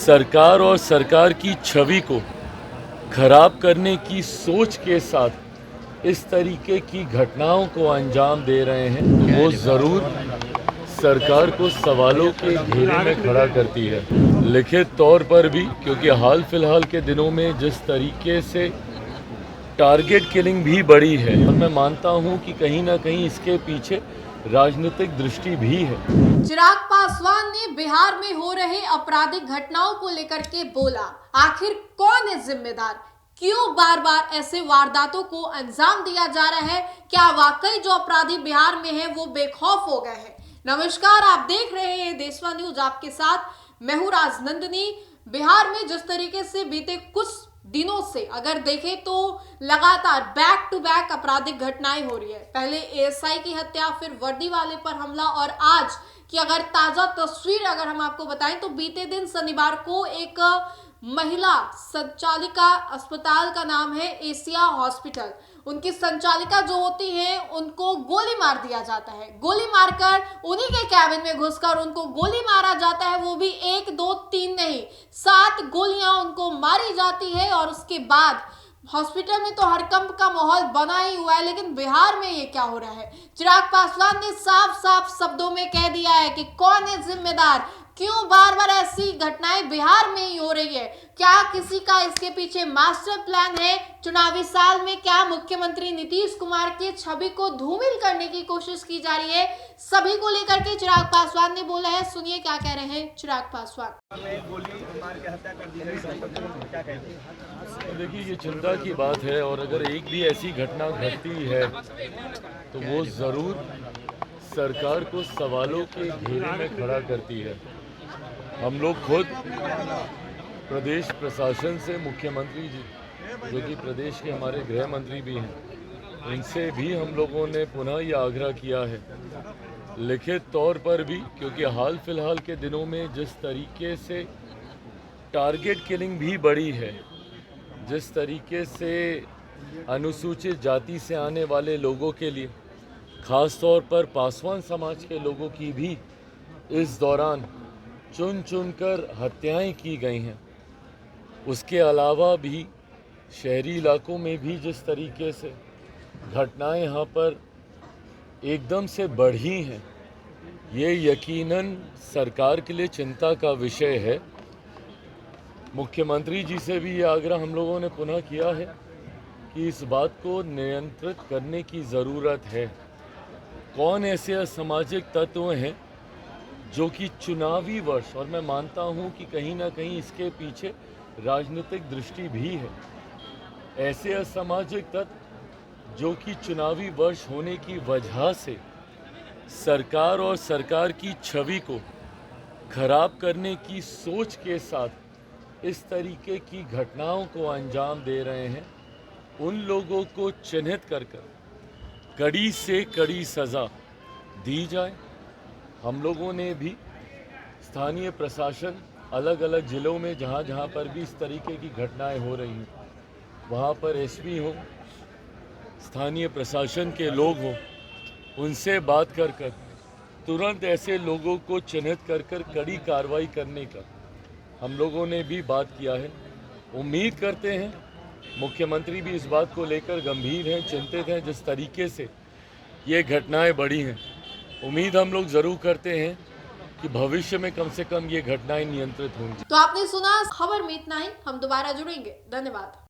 सरकार और सरकार की छवि को खराब करने की सोच के साथ इस तरीके की घटनाओं को अंजाम दे रहे हैं तो वो ज़रूर सरकार को सवालों के घेरे में खड़ा करती है। लिखित तौर पर भी, क्योंकि हाल फिलहाल के दिनों में जिस तरीके से टारगेट किलिंग भी बढ़ी है और मैं मानता हूं कि कहीं ना कहीं इसके पीछे राजनीतिक दृष्टि भी है। चिराग पासवान ने बिहार में हो रहे आपराधिक घटनाओं को लेकर के बोला, आखिर कौन है जिम्मेदार? क्यों बार बार ऐसे वारदातों को अंजाम दिया जा रहा है? क्या वाकई जो अपराधी बिहार में हैं वो बेखौफ हो गए हैं? नमस्कार, आप देख रहे हैं देशवा न्यूज, आपके साथ मैं हूं राजनंदिनी। बिहार में जिस तरीके से बीते कुछ दिनों से अगर देखें तो लगातार बैक टू बैक आपराधिक घटनाएं हो रही है। पहले एएसआई की हत्या, फिर वर्दी वाले पर हमला, और आज की अगर ताजा तस्वीर अगर हम आपको बताएं तो बीते दिन शनिवार को एक महिला संचालिका, अस्पताल का नाम है एशिया हॉस्पिटल, उनकी संचालिका जो होती है उनको गोली मार दिया जाता है। गोली मारकर उन्हीं के कैबिन में घुसकर उनको गोली मारा जाता है, वो भी 1 2 3 नहीं 7 गोलियां उनको मारी जाती है। और उसके बाद हॉस्पिटल में तो हड़कंप का माहौल बना ही हुआ है। लेकिन बिहार में ये क्या हो रहा है? चिराग पासवान ने साफ साफ शब्दों में कह दिया है कि कौन है जिम्मेदार, क्यों बार बार ऐसी घटनाएं बिहार में ही हो रही है? क्या किसी का इसके पीछे मास्टर प्लान है? चुनावी साल में क्या मुख्यमंत्री नीतीश कुमार की छवि को धूमिल करने की कोशिश की जा रही है? सभी को लेकर के चिराग पासवान ने बोला है, सुनिए क्या कह रहे हैं चिराग पासवान। देखिए, ये चिंता की बात है और अगर एक भी ऐसी घटना घटती है तो वो ज़रूर सरकार को सवालों के घेरे में खड़ा करती है। हम लोग खुद प्रदेश प्रशासन से मुख्यमंत्री जी, जो कि प्रदेश के हमारे गृह मंत्री भी हैं, उनसे भी हम लोगों ने पुनः ये आग्रह किया है, लिखित तौर पर भी, क्योंकि हाल फिलहाल के दिनों में जिस तरीके से टारगेट किलिंग भी बढ़ी है, जिस तरीके से अनुसूचित जाति से आने वाले लोगों के लिए, ख़ास तौर पर पासवान समाज के लोगों की भी इस दौरान चुन चुनकर हत्याएं की गई हैं। उसके अलावा भी शहरी इलाकों में भी जिस तरीके से घटनाएं यहाँ पर एकदम से बढ़ी हैं, ये यकीनन सरकार के लिए चिंता का विषय है। मुख्यमंत्री जी से भी ये आग्रह हम लोगों ने पुनः किया है कि इस बात को नियंत्रित करने की ज़रूरत है। कौन ऐसे असामाजिक तत्व हैं जो कि चुनावी वर्ष, और मैं मानता हूं कि कहीं ना कहीं इसके पीछे राजनीतिक दृष्टि भी है, ऐसे असामाजिक तत्व जो कि चुनावी वर्ष होने की वजह से सरकार और सरकार की छवि को खराब करने की सोच के साथ इस तरीके की घटनाओं को अंजाम दे रहे हैं, उन लोगों को चिन्हित कर कड़ी से कड़ी सज़ा दी जाए। हम लोगों ने भी स्थानीय प्रशासन, अलग अलग ज़िलों में जहाँ जहाँ पर भी इस तरीके की घटनाएं हो रही हैं, वहाँ पर एसपी हो, स्थानीय प्रशासन के लोग हों, उनसे बात कर तुरंत ऐसे लोगों को चिन्हित कर कड़ी कार्रवाई करने का हम लोगों ने भी बात किया है। उम्मीद करते हैं मुख्यमंत्री भी इस बात को लेकर गंभीर हैं, चिंतित हैं, जिस तरीके से ये घटनाएं बढ़ी हैं। उम्मीद हम लोग ज़रूर करते हैं कि भविष्य में कम से कम ये घटनाएं नियंत्रित होंगी। तो आपने सुना, खबर में इतना ही, हम दोबारा जुड़ेंगे। धन्यवाद।